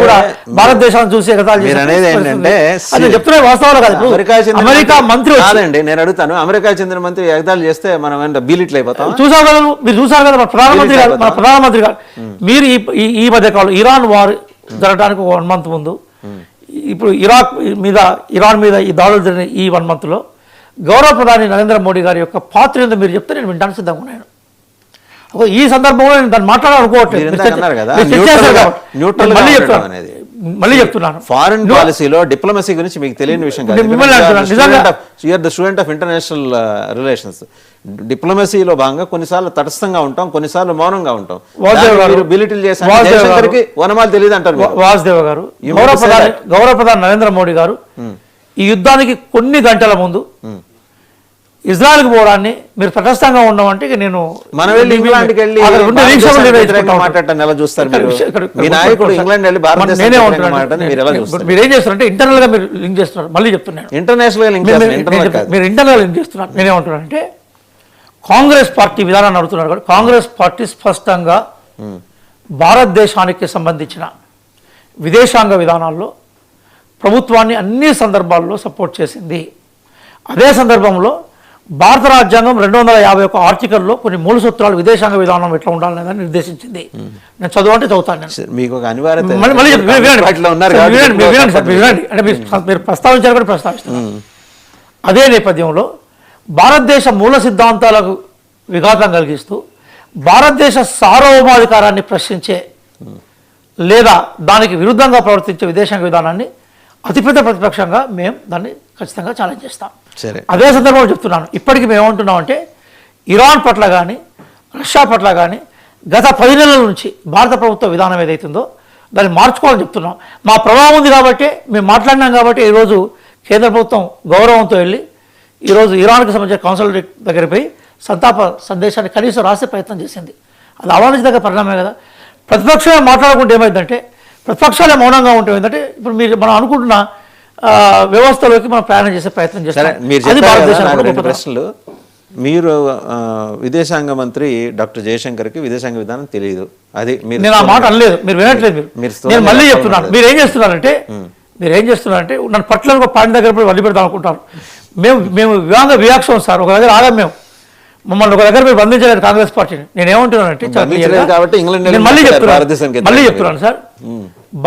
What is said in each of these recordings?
కూడా భారతదేశాన్ని చూసి చెప్తున్నా వాస్తవాలు కాదు. అమెరికా మంత్రి కాదండి, నేను అడుగుతాను, అమెరికా చెందిన మంత్రి ఎగతాళి చేస్తే మనం బీలిట్లు అయిపోతాం. చూసావు కదా, మీరు చూసారు కదా మన ప్రధానమంత్రి గారు. మీరు ఈ మధ్య కాలంలో ఇరాన్ వార్ జరగడానికి 1 month ముందు, ఇప్పుడు ఇరాన్ మీద ఈ దాడులు జరిగిన ఈ 1 month లో గౌరవ ప్రధాని నరేంద్ర మోడీ గారి యొక్క పాత్ర ఏందో మీరు చెప్తే నేను వినడానికి సిద్ధంగా ఉన్నాను. ఈ సందర్భంలో నేను దాన్ని మాట్లాడాలనుకోవట్లేదు. మళ్ళీ చెప్తున్నాను, ఫారెన్ పాలసీలో డిప్లొమసీ గురించి మీకు తెలియని విషయం కాదు. Student of international relations. డిప్లొమసీలో భాగంగా కొన్నిసార్లు తటస్థంగా ఉంటాం, కొన్నిసార్లు మౌనంగా ఉంటాం. బిలిటిల్ చేసి వనమాలు తెలియదు అంటారు. వాసుదేవ గారు, గౌరవ ప్రధాని నరేంద్ర మోడీ గారు ఈ యుద్ధానికి కొన్ని గంటల ముందు ఇజ్రాయెల్కి పోవడాన్ని మీరు తటస్థంగా ఉండమంటే నేను మీరేం చేస్తున్నారంటే ఇంటర్నల్ గా మీరు లింక్ చేస్తున్నారు. మళ్ళీ చెప్తున్నాను, మీరు ఇంటర్నల్ లింక్ చేస్తున్నారు. నేనేమంటున్నానంటే కాంగ్రెస్ పార్టీ విధానాన్ని అడుగుతున్నారు కదా. కాంగ్రెస్ పార్టీ స్పష్టంగా భారతదేశానికి సంబంధించిన విదేశాంగ విధానాల్లో ప్రభుత్వాన్ని అన్ని సందర్భాల్లో సపోర్ట్ చేసింది. అదే సందర్భంలో భారత రాజ్యాంగం 251 ఆర్టికల్లో కొన్ని మూల సూత్రాలు విదేశాంగ విధానం ఎట్లా ఉండాలనేది నిర్దేశించింది. నేను చదువుంటే చదువుతాను. అంటే మీరు ప్రస్తావించారు కూడా ప్రస్తావిస్తున్నాను. అదే నేపథ్యంలో భారతదేశ మూల సిద్ధాంతాలకు విఘాతం కలిగిస్తూ భారతదేశ సార్వభౌమాధికారాన్ని ప్రశ్నించే లేదా దానికి విరుద్ధంగా ప్రవర్తించే విదేశాంగ విధానాన్ని అతిపెద్ద ప్రతిపక్షంగా మేము దాన్ని ఖచ్చితంగా ఛాలెంజ్ చేస్తాం. అదే సందర్భంలో చెప్తున్నాను, ఇప్పటికీ మేము ఏమంటున్నామంటే ఇరాన్ పట్ల కానీ రష్యా పట్ల కానీ గత 10 నెలల నుంచి భారత ప్రభుత్వ విధానం ఏదైతుందో దాన్ని మార్చుకోవాలని చెప్తున్నాం. మా ప్రభావం ఉంది కాబట్టి మేము మాట్లాడినాం కాబట్టి ఈరోజు కేంద్ర ప్రభుత్వం గౌరవంతో వెళ్ళి ఈరోజు ఇరాన్కి సంబంధించిన కౌన్సిల్ దగ్గర పోయి సంతాప సందేశాన్ని కనీసం రాసే ప్రయత్నం చేసింది. అది అవాంఛనీయ పరిణామమే కదా. ప్రతిపక్షమే మాట్లాడుకుంటే ఏమైందంటే, ప్రతిపక్షాలే మౌనంగా ఉంటే ఏంటంటే ఇప్పుడు మనం అనుకుంటున్న వ్యవస్థలోకి మనం ప్రయాణం చేసే ప్రయత్నం చేస్తాం. ప్రశ్నలు మీరు విదేశాంగ మంత్రి డాక్టర్ జయశంకర్కి విదేశాంగ విధానం తెలియదు, అది నేను ఆ మాట అనలేదు, మీరు వినట్లేదు. నేను మళ్ళీ చెప్తున్నాను, మీరు ఏం చేస్తున్నారంటే నన్ను పట్ల ఒక పాయింట్ దగ్గర పోయి వదిలి పెడతాం అనుకుంటారు. మేము వివాక్షం సార్, ఒక దగ్గర ఆగాం. మేము మమ్మల్ని ఒక దగ్గర మీరు బంధించలేదు కాంగ్రెస్ పార్టీని. నేనేమంటున్నానంటే మళ్ళీ చెప్తున్నాను సార్,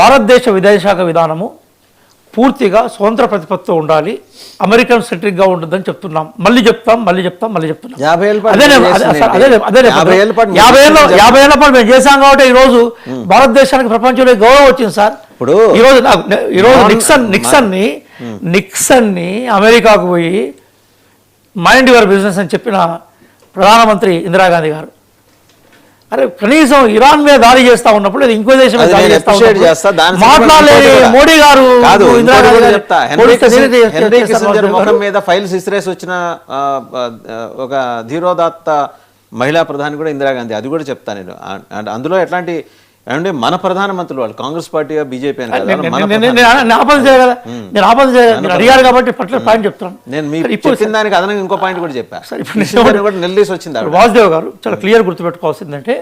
భారతదేశ విదేశాంగ విధానము పూర్తిగా స్వతంత్ర ప్రతిపత్తితో ఉండాలి, అమెరికన్ సెంట్రిక్గా ఉంటుందని చెప్తున్నాం. మళ్ళీ చెప్తాం. 50 ఏళ్ల పాటు మేము చేశాం కాబట్టి ఈరోజు భారతదేశానికి ప్రపంచంలో గౌరవం వచ్చింది సార్. ఇప్పుడు ఈరోజు నిక్సన్ని అమెరికాకు పోయి మైండ్ యువర్ బిజినెస్ అని చెప్పిన ప్రధానమంత్రి ఇందిరాగాంధీ గారు, అరే కనీసం ఇరాన్ మీద దాడి చేస్తా ఉన్నప్పుడు లేదా ఇంకో దేశం మీద దాడి చేస్తా మాట్లాడలేదు మోడీ గారు. ముఖం మీద ఫైల్స్ ఇసిరేసి వచ్చిన ఒక ధీరోదాత్త మహిళా ప్రధాని కూడా ఇందిరాగాంధీ, అది కూడా చెప్తా నేను. అందులో ఎట్లాంటి అంటే మన ప్రధానమంత్రులు వాళ్ళు కాంగ్రెస్ పార్టీ బీజేపీ అని అడిగారు కాబట్టి పాయింట్ చెప్తాను. నేను మీకు దానికి అదనంగా ఇంకో పాయింట్ కూడా చెప్పాను, నిలదీసి వచ్చింది. వాసుదేవ్ గారు చాలా క్లియర్ గుర్తుపెట్టుకోవాల్సిందంటే,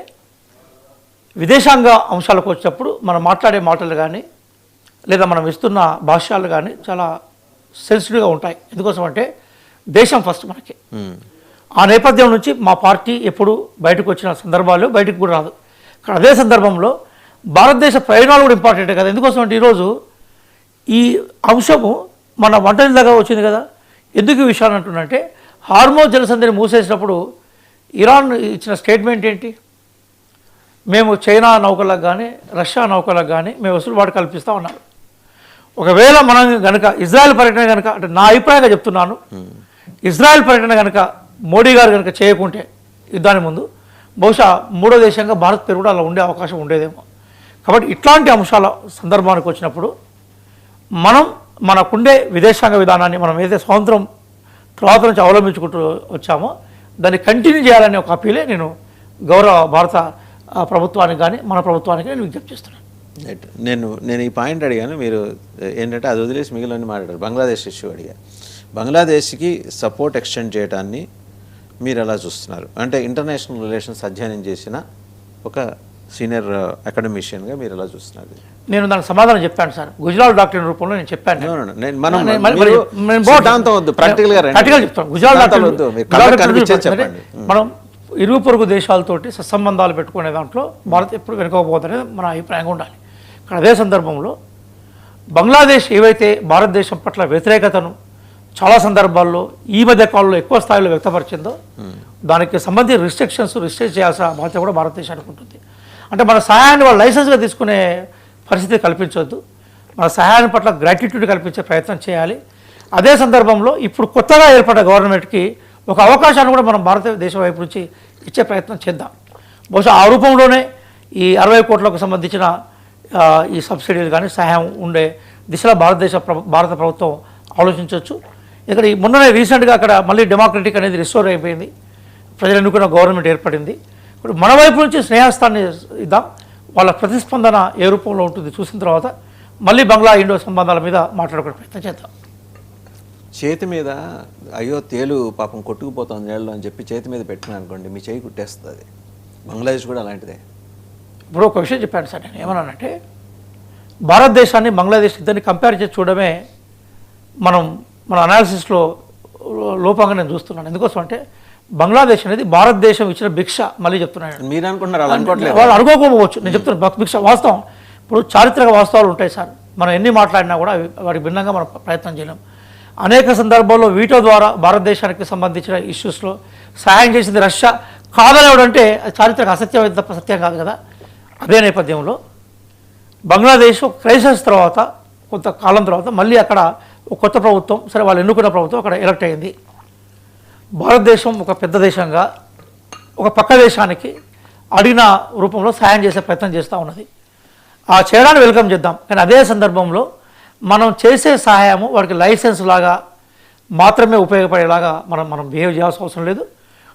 విదేశాంగ అంశాలకు వచ్చినప్పుడు మనం మాట్లాడే మాటలు కానీ లేదా మనం ఇస్తున్న భాష్యాలు కానీ చాలా సెన్సిటివ్గా ఉంటాయి. ఎందుకోసం అంటే దేశం ఫస్ట్ మనకి. ఆ నేపథ్యం నుంచి మా పార్టీ ఎప్పుడు బయటకు వచ్చిన సందర్భాలు బయటకు కూడా రాదు. కానీ అదే సందర్భంలో భారతదేశ ప్రయోజనాలు కూడా ఇంపార్టెంటే కదా. ఎందుకోసం అంటే ఈరోజు ఈ అంశము మన వంటని దగ్గర వచ్చింది కదా. ఎందుకు ఈ విషయాన్ని అంటున్నంటే, హార్మోజ్ జలసంధిని మూసేసినప్పుడు ఇరాన్ ఇచ్చిన స్టేట్మెంట్ ఏంటి? మేము చైనా నౌకలకు కానీ రష్యా నౌకలకు కానీ మేము వెసులుబాటు కల్పిస్తూ ఉన్నారు. ఒకవేళ మనం కనుక ఇజ్రాయెల్ పర్యటన కనుక, అంటే నా అభిప్రాయంగా చెప్తున్నాను, ఇజ్రాయెల్ పర్యటన కనుక మోడీ గారు కనుక చేయకుంటే యుద్ధానికి ముందు బహుశా మూడో దేశంగా భారత్ పేరు కూడా అలా ఉండే అవకాశం ఉండేదేమో. కాబట్టి ఇట్లాంటి అంశాల సందర్భానికి వచ్చినప్పుడు మనం మనకుండే విదేశాంగ విధానాన్ని మనం ఏదైతే స్వాతంత్రం తర్వాత నుంచి అవలంబించుకుంటూ వచ్చామో దాన్ని కంటిన్యూ చేయాలనే ఒక అప్పీలే నేను గౌరవ భారత ప్రభుత్వానికి కానీ మన ప్రభుత్వానికి నేను విజ్ఞప్తి చేస్తున్నాను. నేను ఈ పాయింట్ అడిగాను, మీరు ఏంటంటే అది వదిలేసి మిగిలిన మాట్లాడారు. బంగ్లాదేశ్ ఇష్యూ అడిగా. బంగ్లాదేశ్కి సపోర్ట్ ఎక్స్టెండ్ చేయడాన్ని మీరు ఎలా చూస్తున్నారు? అంటే ఇంటర్నేషనల్ రిలేషన్స్ అధ్యయనం చేసిన ఒక సీనియర్ అకాడమిషియన్గా మీరు ఎలా చూస్తున్నారు? నేను దానికి సమాధానం చెప్పాను సార్, గుజరాల్ డాక్టర్ రూపంలో నేను చెప్పాను. ప్రాక్టికల్ చెప్తాను. గుజరాల్ డాక్టర్ మనం ఇరుగు పొరుగు దేశాలతోటి సత్సంబంధాలు పెట్టుకునే దాంట్లో భారత్ ఎప్పుడు వెనుకోకపోతుందనేది మన అభిప్రాయంగా ఉండాలి. కానీ అదే సందర్భంలో బంగ్లాదేశ్ ఏవైతే భారతదేశం పట్ల వ్యతిరేకతను చాలా సందర్భాల్లో ఈ మధ్య కాలంలో ఎక్కువ స్థాయిలో వ్యక్తపరిచిందో దానికి సంబంధించిన రిస్ట్రిక్ట్ చేయాల్సిన బాధ్యత కూడా భారతదేశానికి ఉంటుంది. అంటే మన సహాయాన్ని వాళ్ళు లైసెన్స్గా తీసుకునే పరిస్థితి కల్పించవద్దు, మన సహాయాన్ని పట్ల గ్రాటిట్యూడ్ కల్పించే ప్రయత్నం చేయాలి. అదే సందర్భంలో ఇప్పుడు కొత్తగా ఏర్పడ్డ గవర్నమెంట్కి ఒక అవకాశాన్ని కూడా మనం భారతదేశం వైపు నుంచి ఇచ్చే ప్రయత్నం చేద్దాం. బహుశా ఆ రూపంలోనే ఈ 60 కోట్లకు సంబంధించిన ఈ సబ్సిడీలు కానీ సహాయం ఉండే దిశలో భారత ప్రభుత్వం ఆలోచించవచ్చు. ఇక్కడ మొన్ననే రీసెంట్గా అక్కడ మళ్ళీ డెమోక్రటిక్ అనేది రిస్టోర్ అయిపోయింది, ప్రజలు ఎన్నుకున్న గవర్నమెంట్ ఏర్పడింది. ఇప్పుడు మన వైపు నుంచి స్నేహస్థాన్ని ఇద్దాం, వాళ్ళ ప్రతిస్పందన ఏ రూపంలో ఉంటుంది చూసిన తర్వాత మళ్ళీ బంగ్లా ఇండో సంబంధాల మీద మాట్లాడుకునే ప్రయత్నం చేద్దాం. చేతి మీద అయ్యో తేలు పాపం కొట్టుకుపోతుంది నీళ్ళలో అని చెప్పి చేతి మీద పెట్టిన అనుకోండి, మీ చేయి కుట్టేస్తుంది. బంగ్లాదేశ్ కూడా అలాంటిదే. ఇప్పుడు ఒక విషయం చెప్పాను సార్, నేను ఏమన్నానంటే భారతదేశాన్ని బంగ్లాదేశ్ ఇద్దరిని కంపేర్ చేసి చూడడమే మన అనాలిసిస్లో లోపంగా నేను చూస్తున్నాను. ఎందుకోసం అంటే బంగ్లాదేశ్ అనేది భారతదేశం ఇచ్చిన భిక్ష. మళ్ళీ చెప్తున్నాను, మీరు అనుకుంటున్నారు అలా అనుకోవట్లేదు, వాళ్ళు అనుకోకపోవచ్చు, నేను చెప్తున్నాను భిక్ష వాస్తవం. ఇప్పుడు చారిత్రక వాస్తవాలు ఉంటాయి సార్, మనం ఎన్ని మాట్లాడినా కూడా వాటికి భిన్నంగా మనం ప్రయత్నం చేయలేం. అనేక సందర్భాల్లో వీటో ద్వారా భారతదేశానికి సంబంధించిన ఇష్యూస్లో సహాయం చేసింది రష్యా కాదనేవాడంటే చారిత్రక సత్యం కాదు కదా. అదే నేపథ్యంలో బంగ్లాదేశ్ క్రైసిస్ తర్వాత కొంత కాలం తర్వాత మళ్ళీ అక్కడ ఒక కొత్త ప్రభుత్వం, సరే వాళ్ళు ఎన్నుకున్న ప్రభుత్వం అక్కడ ఎలక్ట్ అయింది. భారతదేశం ఒక పెద్ద దేశంగా ఒక పక్క దేశానికి అడిగిన రూపంలో సహాయం చేసే ప్రయత్నం చేస్తూ ఉన్నది. ఆ చేయడాన్ని వెల్కమ్ చేద్దాం. కానీ అదే సందర్భంలో మనం చేసే సహాయము వాడికి లైసెన్స్ లాగా మాత్రమే ఉపయోగపడేలాగా మనం బిహేవ్ చేయాల్సిన అవసరం లేదు.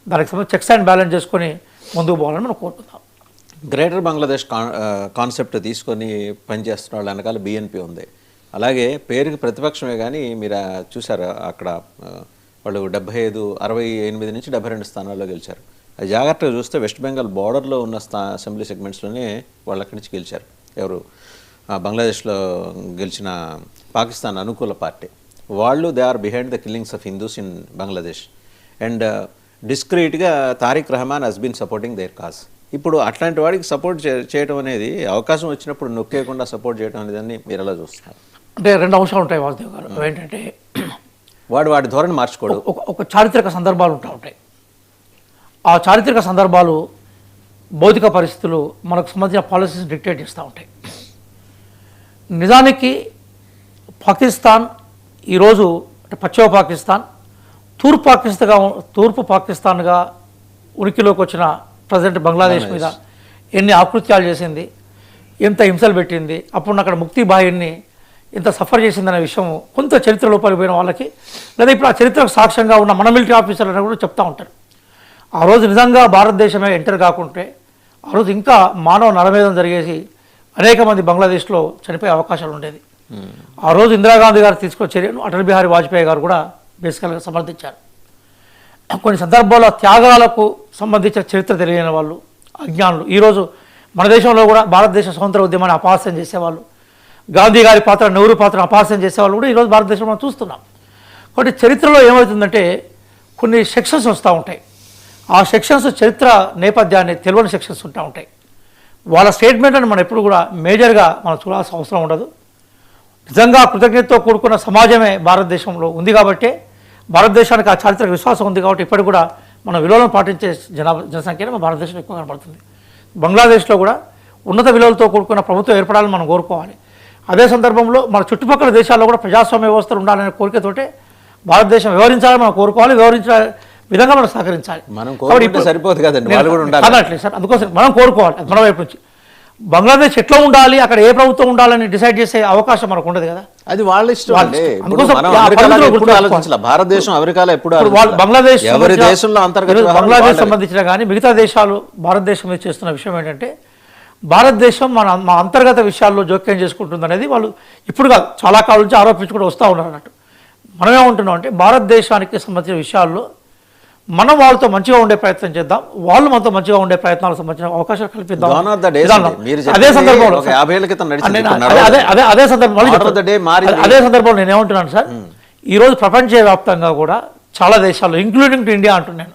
దానికి సంబంధించి చెక్స్ అండ్ బ్యాలెన్స్ చేసుకొని ముందుకు పోవాలని మనం కోరుకుందాం. గ్రేటర్ బంగ్లాదేశ్ కాన్సెప్ట్ తీసుకొని పనిచేస్తున్న వాళ్ళ వెనకాల BNP ఉంది. అలాగే పేరుకి ప్రతిపక్షమే కానీ మీరు చూసారు అక్కడ వాళ్ళు 68 నుంచి 72 స్థానాల్లో గెలిచారు. అది జాగ్రత్తగా చూస్తే వెస్ట్ బెంగాల్ బార్డర్లో ఉన్న అసెంబ్లీ సెగ్మెంట్స్లోనే వాళ్ళు అక్కడి నుంచి గెలిచారు. ఎవరు బంగ్లాదేశ్లో గెలిచిన పాకిస్తాన్ అనుకూల పార్టీ వాళ్ళు they are behind the killings of Hindus in Bangladesh and డిస్క్రీట్గా Tariq Rahman has been supporting their cause. ఇప్పుడు అట్లాంటి వాడికి సపోర్ట్ చేయడం అనేది అవకాశం వచ్చినప్పుడు నొక్కేయకుండా సపోర్ట్ చేయడం అనేది మీరు ఎలా చూస్తున్నారు? అంటే రెండు అంశాలు ఉంటాయి వాసుదేవ్ గారు. ఏంటంటే వాడి ధోరణి మార్చుకోవడం, ఒక చారిత్రక సందర్భాలు ఉంటాయి. ఆ చారిత్రక సందర్భాలు భౌతిక పరిస్థితులు మనకు సంబంధించిన పాలసీస్ డిక్టేట్ చేస్తూ ఉంటాయి. నిజానికి పాకిస్తాన్ ఈరోజు అంటే పశ్చిమ పాకిస్తాన్ తూర్పు పాకిస్తాన్గా ఉనికిలోకి వచ్చిన ప్రజెంట్ బంగ్లాదేశ్ మీద ఎన్ని ఆకృత్యాలు చేసింది, ఎంత హింసలు పెట్టింది, అప్పుడు అక్కడ ముక్తి బాహిని ఎంత సఫర్ చేసిందనే విషయం కొంత చరిత్ర లోపలిపోయిన వాళ్ళకి, లేదా ఇప్పుడు ఆ చరిత్రకు సాక్ష్యంగా ఉన్న మన మిలిటరీ ఆఫీసర్లు కూడా చెప్తూ ఉంటారు. ఆ రోజు నిజంగా భారతదేశమే ఎంటర్ కాకుంటే ఆ రోజు ఇంకా మానవ నరమేధం జరిగేసి అనేక మంది బంగ్లాదేశ్లో చనిపోయే అవకాశాలు ఉండేది. ఆ రోజు ఇందిరాగాంధీ గారు తీసుకున్న చర్యను అటల్ బిహారీ వాజ్పేయి గారు కూడా బేసికల్గా సమర్థించారు. కొన్ని సందర్భాల్లో త్యాగాలకు సంబంధించిన చరిత్ర తెలియని వాళ్ళు, అజ్ఞానులు ఈరోజు మన దేశంలో కూడా భారతదేశ స్వతంత్ర ఉద్యమాన్ని అపహాస్యం చేసేవాళ్ళు, గాంధీ గారి పాత్ర, నెహ్రూ పాత్ర అపహాస్యం చేసేవాళ్ళు కూడా ఈరోజు భారతదేశంలో మనం చూస్తున్నాం. కాబట్టి చరిత్రలో ఏమవుతుందంటే కొన్ని సెక్షన్స్ వస్తూ ఉంటాయి. ఆ సెక్షన్స్ చరిత్ర నేపథ్యాన్ని తెలియని సెక్షన్స్ ఉంటూ ఉంటాయి. వాళ్ళ స్టేట్మెంట్ని మనం ఎప్పుడు కూడా మేజర్గా మనం చూడాల్సిన అవసరం ఉండదు. నిజంగా కృతజ్ఞతతో కూడుకున్న సమాజమే భారతదేశంలో ఉంది కాబట్టి, భారతదేశానికి ఆ చారిత్రక విశ్వాసం ఉంది కాబట్టి ఇప్పటికి కూడా మనం విలువలను పాటించే జనసంఖ్యనే మన భారతదేశంలో ఎక్కువ కనబడుతుంది. బంగ్లాదేశ్లో కూడా ఉన్నత విలువలతో కూడుకున్న ప్రభుత్వం ఏర్పడాలని మనం కోరుకోవాలి. అదే సందర్భంలో మన చుట్టుపక్కల దేశాల్లో కూడా ప్రజాస్వామ్య వ్యవస్థలు ఉండాలనే కోరికతోటే భారతదేశం వ్యవహరించాలని మనం కోరుకోవాలి, వ్యవహరించే విధంగా మనం సహకరించాలి. సరిపోదు కదండి, అనట్లేదు సార్, అందుకోసం మనం కోరుకోవాలి మన వైపు నుంచి. బంగ్లాదేశ్ ఎట్లా ఉండాలి, అక్కడ ఏ ప్రభుత్వం ఉండాలని డిసైడ్ చేసే అవకాశం మనకు ఉండదు కదా, అది వాళ్ళ ఇష్టం. భారతదేశం అమెరికాలో ఎప్పుడు బంగ్లాదేశ్ బంగ్లాదేశ్ సంబంధించిన కానీ మిగతా దేశాలు భారతదేశం మీద చేస్తున్న విషయం ఏంటంటే భారతదేశం మా అంతర్గత విషయాల్లో జోక్యం చేసుకుంటుంది అనేది వాళ్ళు ఇప్పుడు కాదు చాలా కాలం నుంచి ఆరోపించుకుంటూ వస్తూ ఉన్నారు అన్నట్టు. మనమేమంటున్నాం అంటే భారతదేశానికి సంబంధించిన విషయాల్లో మనం వాళ్ళతో మంచిగా ఉండే ప్రయత్నం చేద్దాం, వాళ్ళు మనతో మంచిగా ఉండే ప్రయత్నాలకు సంబంధించిన అవకాశాలు కల్పిద్దాం. Gone are the days విధానం. అండి. మీరు అదే చెప్పింది సందర్భంలో ఒక 50 ఏళ్ల క్రితం నడిచింది. నేను ఇప్పుడు అదే నడవదు. అదే అదే సందర్భం మళ్ళీ Order of the day మారింది. అదే సందర్భంలో నేను ఏమంటున్నాను సార్, ఈరోజు ప్రపంచవ్యాప్తంగా కూడా చాలా దేశాల్లో ఇంక్లూడింగ్ ఇండియా అంటున్నాను,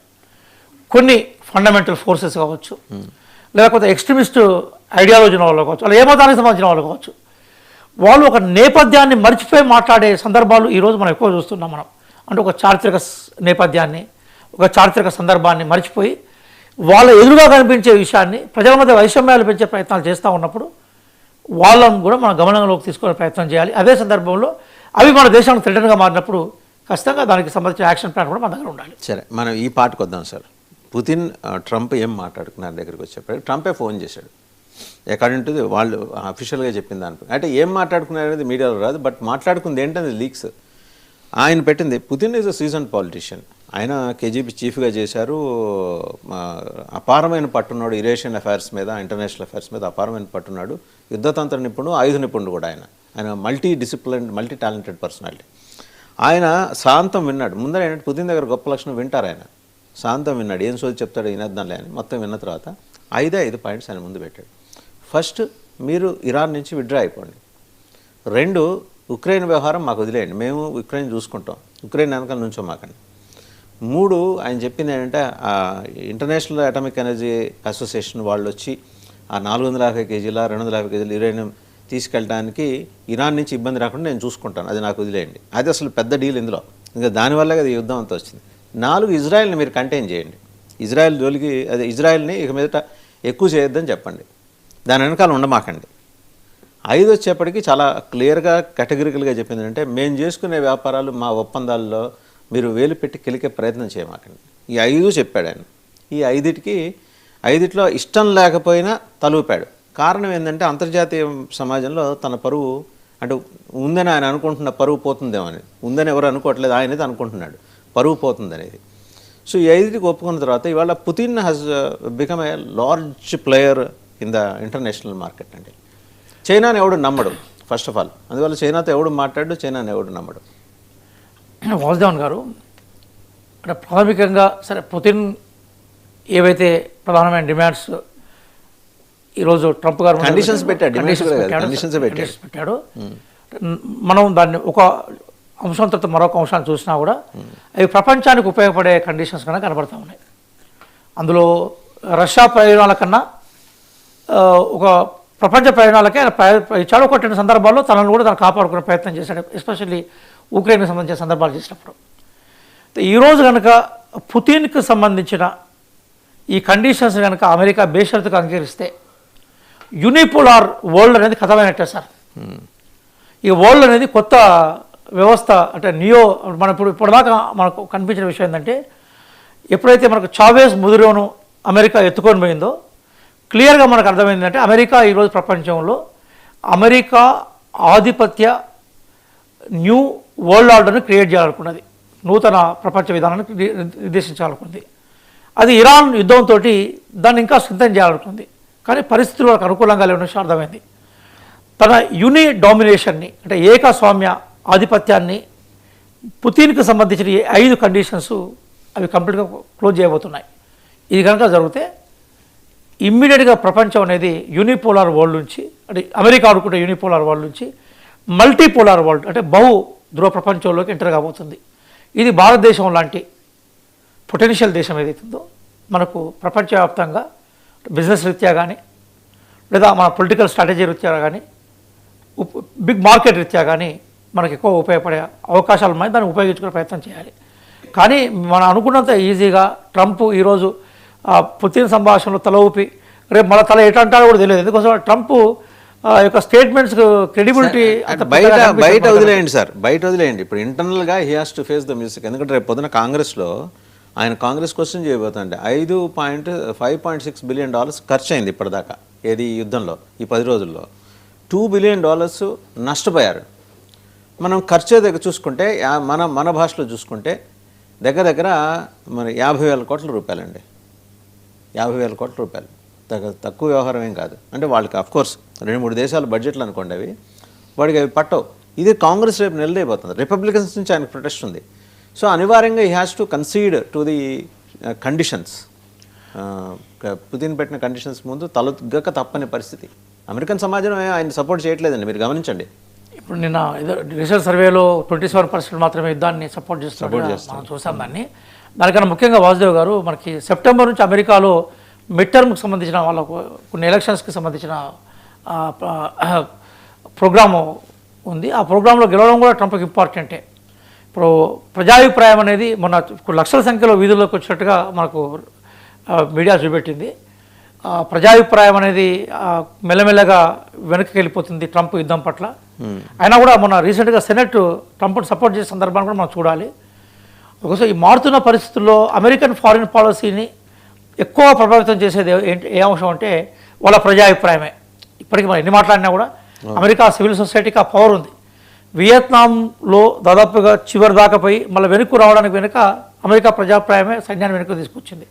కొన్ని ఫండమెంటల్ ఫోర్సెస్ కావచ్చు, లేకపోతే ఎక్స్ట్రీమిస్ట్ ఐడియాలజీ వాళ్ళు కావచ్చు, అలా ఏ మతానికి సంబంధించిన వాళ్ళు కావచ్చు, వాళ్ళు ఒక నేపథ్యాన్ని మర్చిపోయి మాట్లాడే సందర్భాలు ఈరోజు మనం ఎక్కువ చూస్తున్నాం. మనం అంటే ఒక చారిత్రక నేపథ్యాన్ని, ఒక చారిత్రక సందర్భాన్ని మర్చిపోయి వాళ్ళ ఎదురుగా కనిపించే విషయాన్ని ప్రజల మధ్య వైషమ్యాలు పెంచే ప్రయత్నాలు చేస్తూ ఉన్నప్పుడు వాళ్ళను కూడా మనం గమనంలోకి తీసుకునే ప్రయత్నం చేయాలి. అదే సందర్భంలో అవి మన దేశానికి థ్రెటన్గా మారినప్పుడు ఖచ్చితంగా దానికి సంబంధించిన యాక్షన్ ప్లాన్ కూడా మన దగ్గర ఉండాలి. సరే, మనం ఈ పాటకు వద్దాం సార్. పుతిన్ ట్రంప్ ఏం మాట్లాడుకున్నారు దగ్గరికి వచ్చేప్పటికి ట్రంపే ఫోన్ చేశాడు. అకార్డింగ్ టు వాళ్ళు అఫీషియల్గా చెప్పిన దానిపై అంటే ఏం మాట్లాడుకున్నారు అనేది మీడియాలో రాదు, బట్ మాట్లాడుకుంది ఏంటనేది లీక్స్. ఆయన పెట్టింది, Putin is a season politician, ఆయన కేజీబీ చీఫ్గా చేశారు, అపారమైన పట్టున్నాడు యురేషియన్ అఫైర్స్ మీద, ఇంటర్నేషనల్ అఫైర్స్ మీద అపారమైన పట్టున్నాడు, యుద్ధతంత్ర నిపుణుడు, ఆయుధ నిపుణుడు కూడా. ఆయన multi discipline, multi talented personality. ఆయన శాంతం విన్నాడు. ముందర ఏంటంటే పుతిన్ దగ్గర గొప్ప లక్షణం వింటారు. ఆయన శాంతం విన్నాడు, ఏం సోది చెప్తాడు వినేద్దాంలే అని. మొత్తం విన్న తర్వాత 5 పాయింట్స్ ఆయన ముందు పెట్టాడు. ఫస్ట్, మీరు ఇరాన్ నుంచి విత్డ్రా అయిపోండి. 2, ఉక్రెయిన్ వ్యవహారం మాకు వదిలేయండి, మేము ఉక్రెయిన్ చూసుకుంటాం, ఉక్రెయిన్ వెనకాల నుంచో మాకండి. 3, ఆయన చెప్పింది ఏంటంటే ఇంటర్నేషనల్ అటామిక్ ఎనర్జీ అసోసియేషన్ వాళ్ళు వచ్చి ఆ 450 కేజీల 250 కేజీల యురేనియం తీసుకెళ్ళడానికి ఇరాన్ నుంచి ఇబ్బంది రాకుండా నేను చూసుకుంటాను, అది నాకు వదిలేయండి. అది అసలు పెద్ద డీల్ ఇందులో, ఇంకా దానివల్లే కదా యుద్ధం అంతా వచ్చింది. 4, ఇజ్రాయెల్ని మీరు కంటైన్ చేయండి, ఇజ్రాయెల్ జోలికి అదే ఇజ్రాయెల్ని ఇక మీదట ఎక్కువ చేయొద్దని చెప్పండి, దాని వెనకాల ఉండమాకండి. 5 వచ్చేప్పటికి చాలా క్లియర్గా కేటగిరికల్గా చెప్పింది అంటే, మేము చేసుకునే వ్యాపారాలు మా ఒప్పందాల్లో మీరు వేలు పెట్టి కెలికే ప్రయత్నం చేయమాకండి. ఈ 5 చెప్పాడు ఆయన. ఈ 5లో ఇష్టం లేకపోయినా తలూపాడు. కారణం ఏంటంటే అంతర్జాతీయ సమాజంలో తన పరువు అంటే ఉందని ఆయన అనుకుంటున్న పరువు పోతుందేమో అని, ఉందని ఎవరు అనుకోవట్లేదు, ఆయనది అనుకుంటున్నాడు పరువు పోతుంది అనేది. సో ఈ 5కి ఒప్పుకున్న తర్వాత ఇవాళ Putin has become a large player in the international market అండి. చైనాని ఎవడు నమ్మడు ఫస్ట్ ఆఫ్ ఆల్, అందువల్ల చైనాతో ఎవడు మాట్లాడు, చైనాని ఎవడు నమ్మడు. వాసుదేవన్ గారు, అంటే ప్రాథమికంగా సరే పుతిన్ ఏవైతే ప్రధానమైన డిమాండ్స్ ఈరోజు ట్రంప్ గారు కండిషన్స్ పెట్టాడు, పెట్టాడు, మనం దాన్ని ఒక అంశం తర్వాత మరొక అంశాన్ని చూసినా కూడా అవి ప్రపంచానికి ఉపయోగపడే కండిషన్స్ కన్నా కనబడతా ఉన్నాయి. అందులో రష్యా ప్రయోజనాల కన్నా ఒక ప్రపంచ ప్రయోజనాలకే ఆయన ఇచ్చాడు. ఒక 2 సందర్భాల్లో తనను కూడా తను కాపాడుకునే ప్రయత్నం చేశాడు, ఎస్పెషల్లీ ఉక్రెయిన్కి సంబంధించిన సందర్భాలు చేసినప్పుడు. ఈరోజు కనుక పుతిన్కి సంబంధించిన ఈ కండిషన్స్ కనుక అమెరికా బేషరతుగా అంగీకరిస్తే యూనిపోలార్ వరల్డ్ అనేది కథమైనట్టే సార్. ఈ వరల్డ్ అనేది కొత్త వ్యవస్థ, అంటే మన ఇప్పటిదాకా మనకు కనిపించిన విషయం ఏంటంటే, ఎప్పుడైతే మనకు చావేజ్ ముదురోను అమెరికా ఎత్తుకొని పోయిందో క్లియర్గా మనకు అర్థమైందంటే, అమెరికా ఈరోజు ప్రపంచంలో అమెరికా ఆధిపత్య న్యూ వరల్డ్ ఆర్డర్ని క్రియేట్ చేయాలనుకున్నది, నూతన ప్రపంచ విధానాన్ని నిర్దేశించాలనుకుంది. అది ఇరాన్ యుద్ధంతో దాన్ని ఇంకా సిద్ధం చేయాలనుకుంది. కానీ పరిస్థితులు వాళ్ళకి అనుకూలంగా లేని విషయం అర్థమైంది. తన యూని డామినేషన్ని అంటే ఏకస్వామ్య ఆధిపత్యాన్ని పుతిన్కి సంబంధించిన 5 కండిషన్స్ అవి కంప్లీట్గా క్లోజ్ చేయబోతున్నాయి. ఇది కనుక జరిగితే ఇమ్మీడియట్గా ప్రపంచం అనేది యూనిపోలార్ వరల్డ్ నుంచి, అంటే అమెరికా అనుకుంటే యూనిపోలార్ వరల్డ్ నుంచి మల్టీపోలార్ వరల్డ్ అంటే బహు ధ్రువ ప్రపంచంలోకి ఎంటర్ కాబోతుంది. ఇది భారతదేశం లాంటి పొటెన్షియల్ దేశం ఏదైతుందో మనకు ప్రపంచవ్యాప్తంగా బిజినెస్ రీత్యా కానీ, లేదా మన పొలిటికల్ స్ట్రాటజీ రీత్యా కానీ, బిగ్ మార్కెట్ రీత్యా కానీ మనకు ఎక్కువ ఉపయోగపడే అవకాశాలు ఉన్నాయి. దాన్ని ఉపయోగించుకునే ప్రయత్నం చేయాలి. కానీ మనం అనుకున్నంత ఈజీగా ట్రంప్ ఈరోజు పుతిన్ సంభాషణలో తల ఊపి రేపు మళ్ళీ తల ఎటంటారో కూడా తెలియదు. ఎందుకోసం ట్రంప్ యొక్క స్టేట్మెంట్స్ క్రెడిబిలిటీ బయట వదిలేయండి సార్, బయట వదిలేయండి. ఇప్పుడు ఇంటర్నల్గా he has to face the music. ఎందుకంటే రేపు పొద్దున కాంగ్రెస్లో ఆయన కాంగ్రెస్ క్వశ్చన్ చేయబోతుంటే $5.6 బిలియన్ ఖర్చు అయింది ఇప్పటిదాకా ఏది యుద్ధంలో. ఈ 10 రోజుల్లో $2 బిలియన్ నష్టపోయారు. మనం ఖర్చు దగ్గర చూసుకుంటే మన భాషలో చూసుకుంటే దగ్గర మన 50,000 కోట్ల రూపాయలండి. 50,000 కోట్ల రూపాయలు తక్కువ వ్యవహారం ఏం కాదు. అంటే వాళ్ళకి అఫ్కోర్స్ 2-3 దేశాల బడ్జెట్లు అనుకోండి, వాడికి అవి పట్టవు. ఇది కాంగ్రెస్ రేపు నిలదైపోతుంది. రిపబ్లికన్స్ నుంచి ఆయనకు ప్రొటెస్ట్ ఉంది. సో అనివార్యంగా he has to కన్సీడ్ to the conditions, Putin పెట్టిన కండిషన్స్ ముందు తలొగ్గక తప్పని పరిస్థితి. అమెరికన్ సమాజం ఆయన సపోర్ట్ చేయట్లేదండి, మీరు గమనించండి. ఇప్పుడు నిన్న ఏదో రీసెర్చ్ సర్వేలో 27% మాత్రమే యుద్ధాన్ని సపోర్ట్ చేస్తున్నారు, మనం చూసాం దాన్ని. దానికన్నా ముఖ్యంగా వాసుదేవ్ గారు, మనకి సెప్టెంబర్ నుంచి అమెరికాలో మిడ్ టర్మ్కి సంబంధించిన వాళ్ళకు కొన్ని ఎలక్షన్స్కి సంబంధించిన ప్రోగ్రాము ఉంది. ఆ ప్రోగ్రాంలో గెలవడం కూడా ట్రంప్కి ఇంపార్టెంటే. ఇప్పుడు ప్రజాభిప్రాయం అనేది మొన్న లక్షల సంఖ్యలో వీధుల్లోకి వచ్చినట్టుగా మనకు మీడియా చూపెట్టింది. ప్రజాభిప్రాయం అనేది మెల్లమెల్లగా వెనక్కి వెళ్ళిపోతుంది ట్రంప్ యుద్ధం పట్ల. అయినా కూడా మొన్న రీసెంట్గా సెనెట్ ట్రంప్ను సపోర్ట్ చేసే సందర్భాన్ని కూడా మనం చూడాలి. ఒకసారి ఈ మారుతున్న పరిస్థితుల్లో అమెరికన్ ఫారిన్ పాలసీని ఎక్కువ ప్రభావితం చేసేది ఏ అంశం అంటే వాళ్ళ ప్రజాభిప్రాయమే. ఇప్పటికీ మనం ఎన్ని మాట్లాడినా కూడా అమెరికా సివిల్ సొసైటీకి ఆ పవర్ ఉంది. వియత్నాంలో దాదాపుగా చివరి దాకా పోయి మళ్ళీ వెనక్కు రావడానికి వెనుక అమెరికా ప్రజాభిప్రాయమే సైన్యాన్ని వెనక్కి తీసుకొచ్చింది.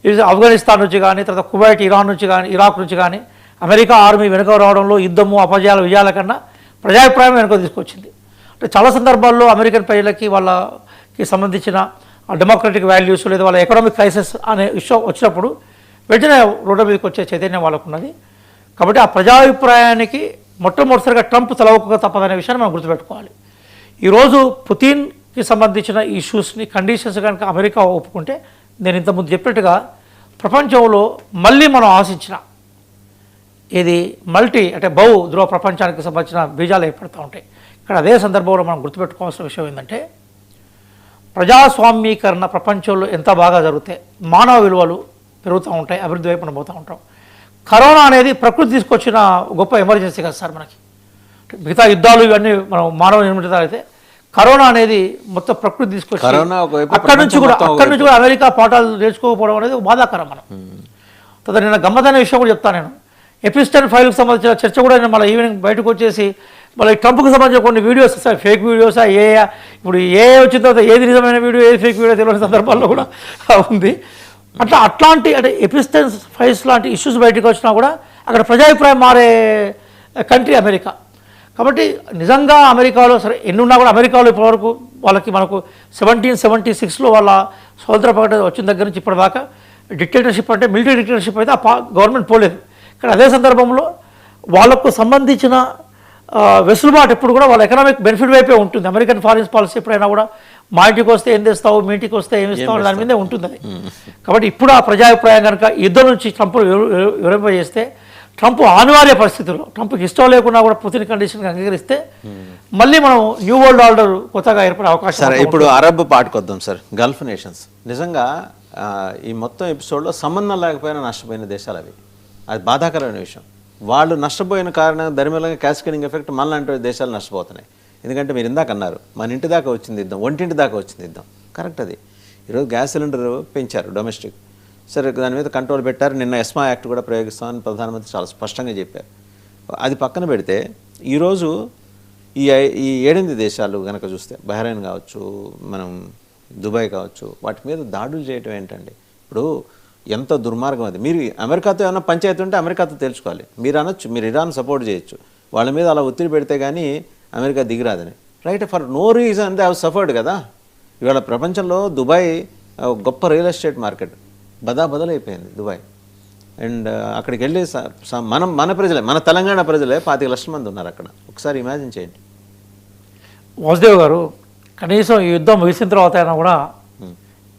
ఇది ఆఫ్ఘనిస్తాన్ నుంచి కానీ, తర్వాత కువైట్, ఇరాన్ నుంచి కానీ, ఇరాక్ నుంచి కానీ అమెరికా ఆర్మీ వెనుక రావడంలో యుద్ధము, అపజయాలు, విజయాల కన్నా ప్రజాభిప్రాయం వెనుక తీసుకొచ్చింది. అంటే చాలా సందర్భాల్లో అమెరికన్ ప్రజలకి వాళ్ళకి సంబంధించిన డెమోక్రటిక్ వాల్యూస్ లేదా వాళ్ళ ఎకనామిక్ క్రైసిస్ అనే ఇష్యూ వచ్చినప్పుడు వెంటనే రోడ్డు మీదకి వచ్చే చైతన్యం వాళ్ళకు ఉన్నది. కాబట్టి ఆ ప్రజాభిప్రాయానికి మొట్టమొదటిసారిగా ట్రంప్ తలవక తప్పదనే విషయాన్ని మనం గుర్తుపెట్టుకోవాలి. ఈరోజు పుతిన్కి సంబంధించిన ఇష్యూస్ని, కండిషన్స్ కనుక అమెరికా ఒప్పుకుంటే, నేను ఇంతకుముందు చెప్పినట్టుగా ప్రపంచంలో మళ్ళీ మనం ఆశించిన ఇది అంటే బహు ధ్రువ ప్రపంచానికి సంబంధించిన బీజాలు ఏర్పడుతూ ఉంటాయి. ఇక్కడ అదే సందర్భంలో మనం గుర్తుపెట్టుకోవాల్సిన విషయం ఏంటంటే, ప్రజాస్వామీకరణ ప్రపంచంలో ఎంత బాగా జరిగితే మానవ విలువలు పెరుగుతూ ఉంటాయి, అభివృద్ధి వైపు మనం పోతూ ఉంటాం. కరోనా అనేది ప్రకృతి తీసుకొచ్చిన గొప్ప ఎమర్జెన్సీ కదా సార్. మనకి మిగతా యుద్ధాలు ఇవన్నీ మనం మానవ నిర్మితాలు అయితే, కరోనా అనేది మొత్తం ప్రకృతి తీసుకొచ్చి అక్కడి నుంచి కూడా అమెరికా పాఠాలు నేర్చుకోకపోవడం అనేది బాధాకరం. మనం తర్వాత నేను గమ్మతైన విషయం కూడా చెప్తాను. నేను ఎపిస్టన్ ఫైల్కి సంబంధించిన చర్చ కూడా నేను మళ్ళీ ఈవినింగ్ బయటకు వచ్చేసి మళ్ళీ ట్రంప్కి సంబంధించిన కొన్ని వీడియోస్ వస్తాయి, ఫేక్ వీడియోస్. ఇప్పుడు వచ్చిన తర్వాత ఏది నిజమైన వీడియో, ఏది ఫేక్ వీడియో తెలియని సందర్భాల్లో కూడా ఉంది. అట్లాంటి అంటే ఎపిస్టన్ ఫైల్స్ లాంటి ఇష్యూస్ బయటకు వచ్చినా కూడా అక్కడ ప్రజాభిప్రాయం మారే కంట్రీ అమెరికా. కాబట్టి నిజంగా అమెరికాలో సరే ఎన్నున్నా కూడా అమెరికాలో ఇప్పటివరకు మనకు 1776లో వాళ్ళ స్వతంత్ర ప్రకటన వచ్చిన దగ్గర నుంచి ఇప్పటిదాకా డిక్టేటర్షిప్ అంటే మిలిటరీ డిక్టేటర్షిప్ అయితే ఆ గవర్నమెంట్ పోలేదు. కానీ అదే సందర్భంలో వాళ్ళకు సంబంధించిన వెసులుబాటు ఎప్పుడు కూడా వాళ్ళ ఎకనామిక్ బెనిఫిట్ వైపే ఉంటుంది. అమెరికన్ ఫారిన్ పాలసీ ఎప్పుడైనా కూడా మా ఇంటికి వస్తే ఏం తెస్తావు, మీ ఇంటికి వస్తే ఏమి ఇస్తావు దాని మీదే ఉంటుంది అది. కాబట్టి ఇప్పుడు ఆ ప్రజాభిప్రాయం కనుక యుద్ధం నుంచి ట్రంప్ వివరింపజేస్తే, ట్రంప్ అనివార్య పరిస్థితుల్లో ట్రంప్కి ఇష్టం లేకున్నా కూడా పుతిన్ కండిషన్కి అంగీకరిస్తే మళ్ళీ మనం న్యూ వరల్డ్ ఆర్డర్ కొత్తగా ఏర్పడే అవకాశం. సరే, ఇప్పుడు అరబ్ పాటుకొద్దాం సార్. గల్ఫ్ నేషన్స్ నిజంగా ఈ మొత్తం ఎపిసోడ్లో సంబంధం లేకపోయినా నష్టపోయిన దేశాలు అవి. అది బాధాకరమైన విషయం. వాళ్ళు నష్టపోయిన కారణంగా దరిమిలంగా క్యాస్కేడింగ్ ఎఫెక్ట్ మనలాంటి దేశాలు నష్టపోతున్నాయి. ఎందుకంటే మీరు ఇందాక అన్నారు, మన ఇంటి దాకా వచ్చింది యుద్ధం, ఒంటింటి దాకా వచ్చింది యుద్ధం. కరెక్ట్. అది ఈరోజు గ్యాస్ సిలిండర్ పెంచారు డొమెస్టిక్, సరే దాని మీద కంట్రోల్ పెట్టారు. నిన్న ఎస్మా యాక్ట్ కూడా ప్రయోగిస్తామని ప్రధానమంత్రి చాలా స్పష్టంగా చెప్పారు. అది పక్కన పెడితే ఈరోజు ఈ 7 దేశాలు కనుక చూస్తే, బహ్రెయిన్ కావచ్చు, మనం దుబాయ్ కావచ్చు, వాటి మీద దాడులు చేయటం ఏంటండి? ఇప్పుడు ఎంత దుర్మార్గం అది. మీరు అమెరికాతో ఏమైనా పంచాయతీ ఉంటే అమెరికాతో తెలుసుకోవాలి. మీరు అనొచ్చు, మీరు ఇరాన్ సపోర్ట్ చేయొచ్చు, వాళ్ళ మీద అలా ఒత్తిడి పెడితే కానీ అమెరికా దిగిరాదని. Right, for no reason they have suffered కదా. ఇవాళ ప్రపంచంలో దుబాయ్ గొప్ప రియల్ ఎస్టేట్ మార్కెట్, బదలైపోయింది దుబాయ్. అండ్ అక్కడికి వెళ్ళి మన ప్రజలే, మన తెలంగాణ ప్రజలే 25 లక్షల మంది ఉన్నారు అక్కడ. ఒకసారి ఇమాజిన్ చేయండి. వాసుదేవ్ గారు, కనీసం ఈ యుద్ధం ముగిసిన తర్వాత అయినా కూడా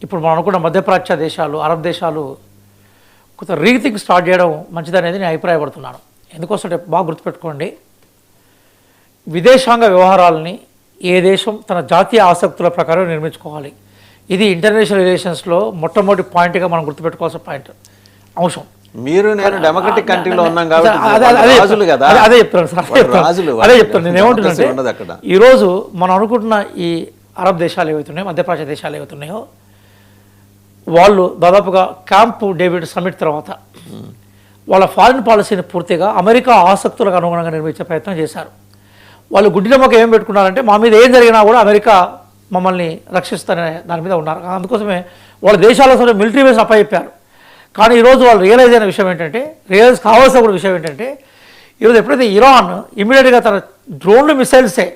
ఇప్పుడు మనం అనుకున్న మధ్యప్రాచ్య దేశాలు, అరబ్ దేశాలు కొంత రీథింక్ స్టార్ట్ చేయడం మంచిదనేది నేను అభిప్రాయపడుతున్నాను. ఎందుకోసం బాగా గుర్తుపెట్టుకోండి, విదేశాంగ వ్యవహారాలని ఏ దేశం తన జాతీయ ఆసక్తుల ప్రకారం నిర్మించుకోవాలి. ఇది ఇంటర్నేషనల్ రిలేషన్స్లో మొట్టమొదటి పాయింట్గా మనం గుర్తుపెట్టుకోవాల్సిన పాయింట్ అంశం. మీరు నేను డెమోక్రటిక్ కంట్రీలో ఉన్నాం కాబట్టి అదే చెప్తాను సార్, అదే చెప్తాను. నేను ఏమంటున్నానంటే, ఈరోజు మనం అనుకుంటున్న ఈ అరబ్ దేశాలు ఏవైతున్నాయో, మధ్యప్రాచ్య దేశాలు ఏవైతున్నాయో, వాళ్ళు దాదాపుగా క్యాంప్ డేవిడ్ సమిట్ తర్వాత వాళ్ళ ఫారిన్ పాలసీని పూర్తిగా అమెరికా ఆసక్తులకు అనుగుణంగా నిర్మించే ప్రయత్నం చేశారు. వాళ్ళు గుడ్డి నమ్మకం ఏం పెట్టుకున్నారంటే, మా మీద ఏం జరిగినా కూడా అమెరికా మమ్మల్ని రక్షిస్తారనే దాని మీద ఉన్నారు. అందుకోసమే వాళ్ళ దేశాల అసలు మిలిటరీ బేస్ అప్పచెప్పారు. కానీ ఈరోజు వాళ్ళు రియలైజ్ అయిన విషయం ఏంటంటే, రియలైజ్ కావాల్సిన కూడా విషయం ఏంటంటే, ఈరోజు ఎప్పుడైతే ఇరాన్ ఇమీడియట్గా తన డ్రోన్లు మిసైల్సే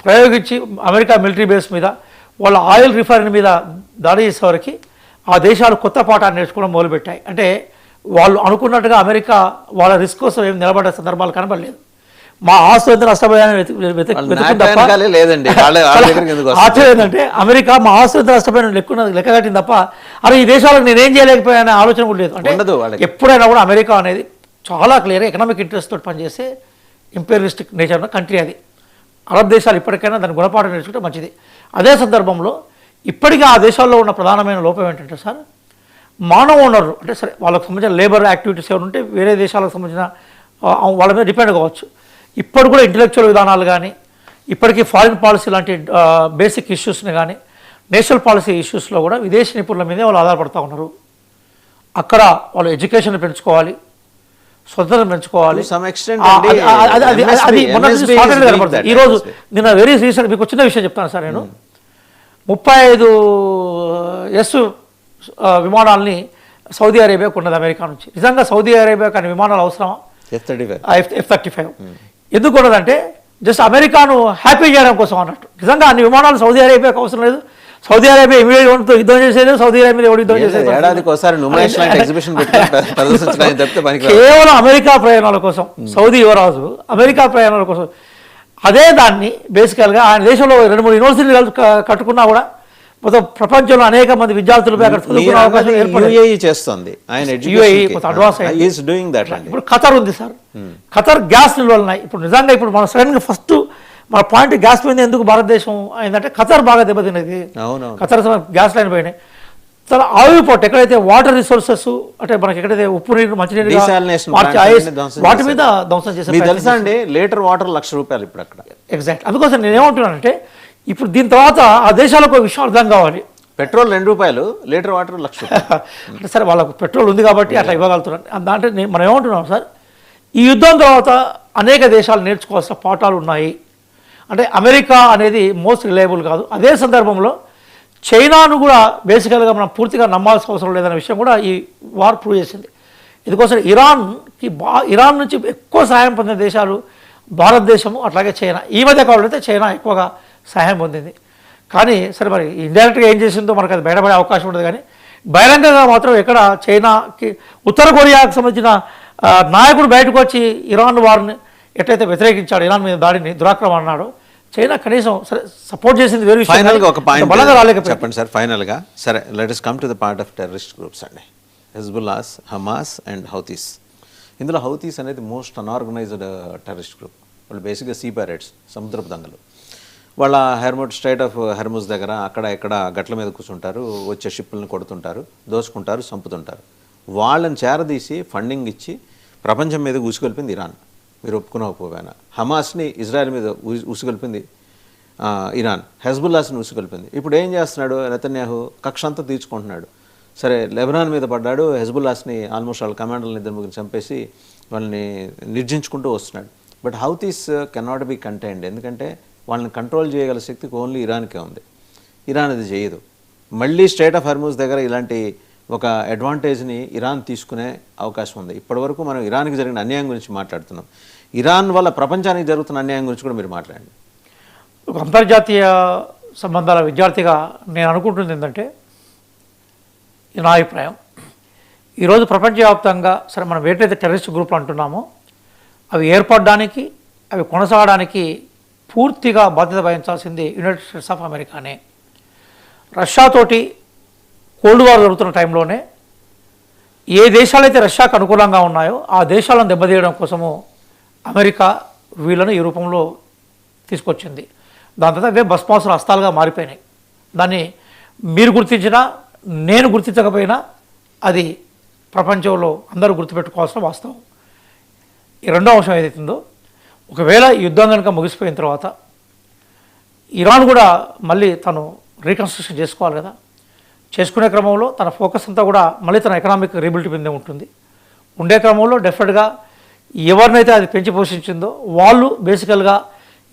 ప్రయోగించి అమెరికా మిలిటరీ బేస్ మీద వాళ్ళ ఆయిల్ రిఫైనరీ మీద దాడి చేసేవారికి ఆ దేశాలు కొత్త పాఠాన్ని నేర్చుకోవడం మొదలుపెట్టాయి. అంటే వాళ్ళు అనుకున్నట్టుగా అమెరికా వాళ్ళ రిస్క్ కోసం ఏం నిలబడే సందర్భాలు కనబడలేదు. మా ఆస్తులు ఎంత నష్టపోయాయని లేదండి. ఆశ్చర్యం ఏంటంటే అమెరికా మా ఆస్తులు ఎంత నష్టపోయాను లెక్క కట్టింది తప్ప అరే ఈ దేశాలకు నేనేం చేయలేకపోయానే ఆలోచన కూడా లేదు. అంటే ఎప్పుడైనా కూడా అమెరికా అనేది చాలా క్లియర్గా ఎకనామిక్ ఇంట్రెస్ట్ తోటి పనిచేసే ఇంపీరియలిస్టిక్ నేచర్ కంట్రీ అది. అరబ్ దేశాలు ఇప్పటికైనా దాని గుణపాఠం నేర్చుకుంటే మంచిది. అదే సందర్భంలో ఇప్పటికీ ఆ దేశాల్లో ఉన్న ప్రధానమైన లోపం ఏంటంటే సార్, మానవ వనరులు అంటే సరే వాళ్ళకు సంబంధించిన లేబర్ యాక్టివిటీస్ ఏమైనా ఉంటే వేరే దేశాలకు సంబంధించిన వాళ్ళ మీద డిపెండ్ కావచ్చు. ఇప్పుడు కూడా ఇంటలెక్చువల్ విధానాలు కానీ ఇప్పటికీ ఫారిన్ పాలసీ లాంటి బేసిక్ ఇష్యూస్ని కానీ నేషనల్ పాలసీ ఇష్యూస్లో కూడా విదేశీ నిపుణుల మీదే వాళ్ళు ఆధారపడుతూ ఉన్నారు. అక్కడ వాళ్ళు ఎడ్యుకేషన్ పెంచుకోవాలి, స్వతంత్రం పెంచుకోవాలి. ఈరోజు నిన్న వెరీ రీసెంట్ మీకు చిన్న విషయం చెప్తాను సార్. నేను 35S విమానాలని సౌదీ అరేబియాకు ఉన్నది అమెరికా నుంచి. నిజంగా సౌదీ అరేబియా కానీ విమానాలు అవసరమా? F-35 ఎందుకు ఉన్నదంటే జస్ట్ అమెరికాను హ్యాపీ చేయడం కోసం అన్నట్టు. నిజంగా అన్ని విమానాలు సౌదీ అరేబియాకు అవసరం లేదు. సౌదీ అరేబియా ఇమీడియట్తో యుద్ధం చేసేది, సౌదీ అరేబియా యుద్ధం చేసేది కేవలం అమెరికా ప్రయాణాల కోసం. సౌదీ యువరాజు అమెరికా ప్రయాణాల కోసం అదే దాన్ని బేసికల్గా ఆయన దేశంలో 2-3 యూనివర్సిటీలు కట్టుకున్నా కూడా మొత్తం ప్రపంచంలో అనేక మంది విద్యార్థులు అక్కడ చదువుకునే అవకాశం చేస్తుంది. ఇప్పుడు ఖతర్ ఉంది సార్. ఖతర్ గ్యాస్ నిల్వలు ఉన్నాయి. ఇప్పుడు నిజంగా ఇప్పుడు మన సడన్గా ఫస్ట్ మన పాయింట్ గ్యాస్ పోయింది. ఎందుకు భారతదేశం అయిందంటే ఖతర్ బాగా దెబ్బతిన్నది. ఖతర్ గ్యాస్ లైన్ పోయినాయి. చాలా ఆయిల్ పోర్ట్ ఎక్కడైతే వాటర్ రిసోర్సెస్ అంటే మనకి ఎక్కడైతే ఉప్పు నీరు మంచినీరు వాటి మీద ధ్వంసం చేసే తెలుసా అండి. లీటర్ వాటర్ ₹1,00,000 ఇప్పుడు అక్కడ. ఎగ్జాక్ట్. అందుకోసం నేనేమంటున్నానంటే ఇప్పుడు దీని తర్వాత ఆ దేశాలకు ఒక విషయం అర్థం కావాలి. Petrol ₹2, litre water ₹1,00,000. అంటే సరే వాళ్ళకు పెట్రోల్ ఉంది కాబట్టి అట్లా ఇవ్వగలుగుతున్నారు. అంటే మనం ఏమంటున్నాం సార్, ఈ యుద్ధం తర్వాత అనేక దేశాలు నేర్చుకోవాల్సిన పాఠాలు ఉన్నాయి. అంటే అమెరికా అనేది మోస్ట్ రిలయబుల్ కాదు. అదే సందర్భంలో చైనాను కూడా బేసికల్గా మనం పూర్తిగా నమ్మాల్సిన అవసరం లేదనే విషయం కూడా ఈ వార్ ప్రూవ్ చేసింది. ఎందుకోసం ఇరాన్ నుంచి ఎక్కువ సహాయం పొందిన దేశాలు భారతదేశము అట్లాగే చైనా. ఈ మధ్య కావాలంటే చైనా ఎక్కువగా సహాయం పొందింది. కానీ సరే మరి ఇండైరెక్ట్గా ఏం చేసిందో మనకు అది బయటపడే అవకాశం ఉండదు. కానీ బహిరంగంగా మాత్రం ఎక్కడ చైనాకి ఉత్తర కొరియాకు సంబంధించిన నాయకుడు బయటకు వచ్చి ఇరాన్ వారిని ఎట్లయితే వ్యతిరేకించాడు, ఇరాన్ మీద దాడిని దురాక్రమణ అన్నాడు, చైనా కనీసం సరే సపోర్ట్ చేసింది వేరే విషయం. ఫైనల్గా ఒక పాయింట్ చెప్పండి సార్. ఫైనల్గా సరే let us come to the part of terrorist groups అండి. Hezbollahs, Hamas and Houthis. ఇందులో హౌతీస్ అనేది మోస్ట్ అన్ఆర్గనైజ్డ్ టెర్రరిస్ట్ గ్రూప్. వాళ్ళు బేసిక్గా సీ పైరేట్స్, సముద్రపు దంగలు. వాళ్ళ స్ట్రైట్ ఆఫ్ హెర్ముజ్ దగ్గర అక్కడ ఇక్కడ గట్ల మీద కూర్చుంటారు, వచ్చే షిప్పులను కొడుతుంటారు, దోచుకుంటారు, చంపుతుంటారు. వాళ్ళని చేరదీసి ఫండింగ్ ఇచ్చి ప్రపంచం మీద ఉసుగొల్పింది ఇరాన్. మీరు ఒప్పుకునకపోయినా హమాస్ని ఇజ్రాయెల్ మీద ఉసుగొల్పింది ఇరాన్, హెజ్బుల్లాస్ని ఉసుగొల్పింది. ఇప్పుడు ఏం చేస్తున్నాడు నెతన్యాహు? కక్ష అంతా తీర్చుకుంటున్నాడు. సరే లెబనాన్ మీద పడ్డాడు, హెజ్బుల్లాస్ని ఆల్మోస్ట్ వాళ్ళ కమాండర్ని 2-3 చంపేసి వాళ్ళని నిర్జించుకుంటూ వస్తున్నాడు. But Houthis cannot be contained. ఎందుకంటే వాళ్ళని కంట్రోల్ చేయగల శక్తికి ఓన్లీ ఇరాన్కే ఉంది. ఇరాన్ అది చేయదు. మళ్ళీ స్ట్రైట్ ఆఫ్ హెర్ముజ్ దగ్గర ఇలాంటి ఒక అడ్వాంటేజ్ని ఇరాన్ తీసుకునే అవకాశం ఉంది. ఇప్పటివరకు మనం ఇరాన్కి జరిగిన అన్యాయం గురించి మాట్లాడుతున్నాం. ఇరాన్ వల్ల ప్రపంచానికి జరుగుతున్న అన్యాయం గురించి కూడా మీరు మాట్లాడండి. ఒక అంతర్జాతీయ సంబంధాల విద్యార్థిగా నేను అనుకుంటుంది ఏంటంటే, నా అభిప్రాయం, ఈరోజు ప్రపంచవ్యాప్తంగా సరే మనం ఏదైతే టెర్రరిస్ట్ గ్రూపులు అంటున్నామో అవి ఏర్పడడానికి, అవి కొనసాగడానికి పూర్తిగా బాధ్యత వహించాల్సింది యునైటెడ్ స్టేట్స్ ఆఫ్ అమెరికానే. రష్యాతోటి కోల్డ్ వార్ జరుగుతున్న టైంలోనే ఏ దేశాలైతే రష్యాకు అనుకూలంగా ఉన్నాయో ఆ దేశాలను దెబ్బతీయడం కోసము అమెరికా వీళ్ళను ఈ రూపంలో తీసుకొచ్చింది. దాని తర్వాత అవే భస్మాసుల హస్తాలుగా మారిపోయినాయి. దాన్ని మీరు గుర్తించినా నేను గుర్తించకపోయినా అది ప్రపంచంలో అందరూ గుర్తుపెట్టుకోవాల్సిన వాస్తవం. ఈ రెండో అంశం ఏదైతుందో, ఒకవేళ యుద్ధం కనుక ముగిసిపోయిన తర్వాత ఇరాన్ కూడా మళ్ళీ తను రీకన్స్ట్రక్షన్ చేసుకోవాలి కదా. చేసుకునే క్రమంలో తన ఫోకస్ అంతా కూడా మళ్ళీ తన ఎకనామిక్ రీబిలిటీ మీదే ఉంటుంది. ఉండే క్రమంలో డెఫినెట్గా ఎవరినైతే అది పెంచి పోషించిందో వాళ్ళు బేసికల్గా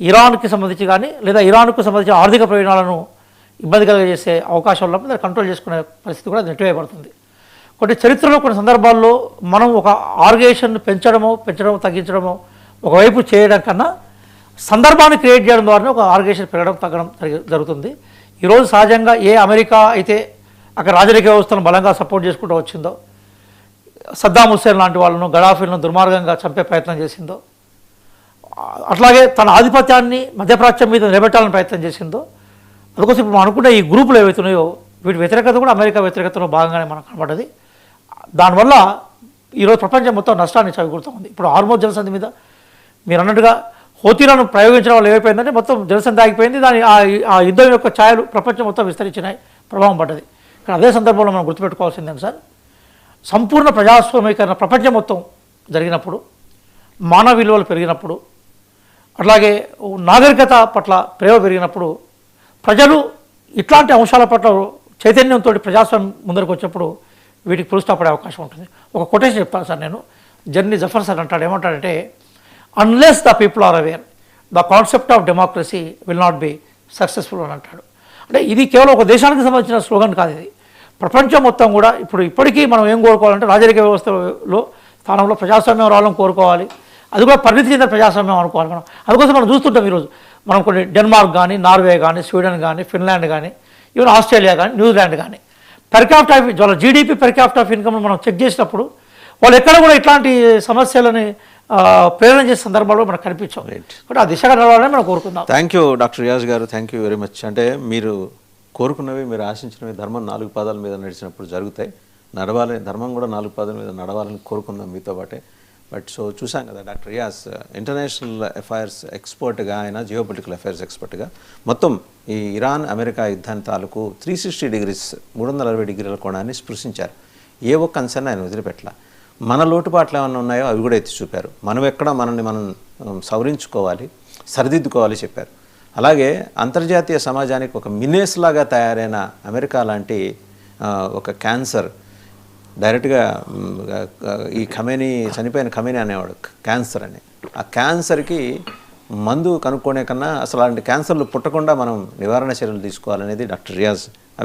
ఇరాన్కి సంబంధించి కానీ లేదా ఇరాన్కు సంబంధించిన ఆర్థిక ప్రయోజనాలను ఇబ్బంది కలిగజేసే అవకాశం ఉన్నప్పుడు దాన్ని కంట్రోల్ చేసుకునే పరిస్థితి కూడా నెట్టివేయబడుతుంది. కొన్ని చరిత్రలో కొన్ని సందర్భాల్లో మనం ఒక ఆర్గనైజేషన్ పెంచడమో తగ్గించడమో ఒకవైపు చేయడం కన్నా సందర్భాన్ని క్రియేట్ చేయడం ద్వారా ఒక ఆర్గనైజేషన్ పెరగడం తగ్గడం జరుగుతుంది. ఈరోజు సహజంగా ఏ అమెరికా అయితే అక్కడ రాజరిక వ్యవస్థను బలంగా సపోర్ట్ చేసుకుంటూ వచ్చిందో, సద్దాం హుస్సేన్ లాంటి వాళ్ళను, గడాఫీలను దుర్మార్గంగా చంపే ప్రయత్నం చేసిందో, అట్లాగే తన ఆధిపత్యాన్ని మధ్యప్రాచ్యం మీద నిలబెట్టాలని ప్రయత్నం చేసిందో, అందుకోసం ఇప్పుడు మనం అనుకున్న ఈ గ్రూపులు ఏవైతున్నాయో వీటి వ్యతిరేకత కూడా అమెరికా వ్యతిరేకతలో భాగంగానే మనకు కనబడ్డది. దానివల్ల ఈరోజు ప్రపంచం మొత్తం నష్టాన్ని చవికూరుతుంది. ఇప్పుడు హార్మోజ్ జలసంధి మీద మీరు అన్నట్టుగా హోతీలను ప్రయోగించడం వల్ల ఏమైపోయిందంటే మొత్తం జలసంధి ఆగిపోయింది. దాని ఆ యుద్ధం యొక్క ఛాయలు ప్రపంచం మొత్తం విస్తరించినాయి, ప్రభావం పడ్డది. కానీ అదే సందర్భంలో మనం గుర్తుపెట్టుకోవాల్సిందే సార్, సంపూర్ణ ప్రజాస్వామీకరణ ప్రపంచం మొత్తం జరిగినప్పుడు, మానవ విలువలు పెరిగినప్పుడు, అట్లాగే నాగరికత పట్ల ప్రేమ పెరిగినప్పుడు, ప్రజలు ఇట్లాంటి అంశాల పట్ల చైతన్యంతో ప్రజాస్వామ్యం ముందరికి వచ్చినప్పుడు వీటికి ఫుల్ స్టాప్ పడే అవకాశం ఉంటుంది. ఒక కొటేషన్ చెప్తాను సార్ నేను. జర్నీ జఫర్ సార్ అంటాడు, ఏమంటాడంటే, unless the people are aware the concept of democracy will not be successful అని అంటాడు. అంటే ఇది కేవలం ఒక దేశానికి సంబంధించిన స్లోగన్ కాదు, ఇది ప్రపంచం మొత్తం కూడా. ఇప్పటికీ మనం ఏం కోరుకోవాలంటే రాజరిక వ్యవస్థలో స్థానంలో ప్రజాస్వామ్యం రావాలని కోరుకోవాలి. అది కూడా పరిణితి చెందిన ప్రజాస్వామ్యం అనుకోవాలి మనం. అందుకోసం మనం చూస్తుంటాం ఈరోజు మనం కొన్ని డెన్మార్క్ కానీ, నార్వే కానీ, స్వీడన్ కానీ, ఫిన్లాండ్ కానీ, ఈవెన్ ఆస్ట్రేలియా కానీ, న్యూజిలాండ్ కానీ పెర్ క్యాపిటల్ వాళ్ళ GDP per capital of income మనం చెక్ చేసినప్పుడు వాళ్ళు ఎక్కడ కూడా ఇట్లాంటి సమస్యలని ప్రేరణ చేసే సందర్భాల్లో మనకు కనిపించాం. కాబట్టి ఆ దిశగా నడవాలని మనం కోరుకుందాం. థ్యాంక్ యూ డాక్టర్ రియాజ్ గారు, థ్యాంక్ యూ వెరీ మచ్. అంటే మీరు కోరుకున్నవి, మీరు ఆశించినవి ధర్మం 4 పాదాల మీద నడిచినప్పుడు జరుగుతాయి. నడవాలి, ధర్మం కూడా 4 పాదాల మీద నడవాలని కోరుకుందాం మీతో పాటే. బట్ సో చూసాం కదా, డాక్టర్ రియాజ్ ఇంటర్నేషనల్ అఫైర్స్ ఎక్స్పర్ట్గా, ఆయన జియో పొలిటికల్ అఫైర్స్ ఎక్స్పర్ట్గా మొత్తం ఈ ఇరాన్ అమెరికా యుద్ధాన్ని తాలూకు 360 డిగ్రీస్ 360 డిగ్రీల కోణాన్ని స్పృశించారు. ఏ ఒక్క అంశాన్ని ఆయన వదిలిపెట్టల. మన లోటుపాట్లు ఏమైనా ఉన్నాయో అవి కూడా ఎత్తి చూపారు. మనం ఎక్కడ మనల్ని మనం సవరించుకోవాలి, సరిదిద్దుకోవాలి చెప్పారు. అలాగే అంతర్జాతీయ సమాజానికి ఒక మినేస్ లాగా తయారైన అమెరికా లాంటి ఒక క్యాన్సర్, డైరెక్ట్గా ఈ చనిపోయిన ఖమేనీ అనేవాడు క్యాన్సర్ అని, ఆ క్యాన్సర్కి మందు కనుక్కునే కన్నా అసలు అలాంటి క్యాన్సర్లు పుట్టకుండా మనం నివారణ చర్యలు తీసుకోవాలనేది డాక్టర్ రియాజ్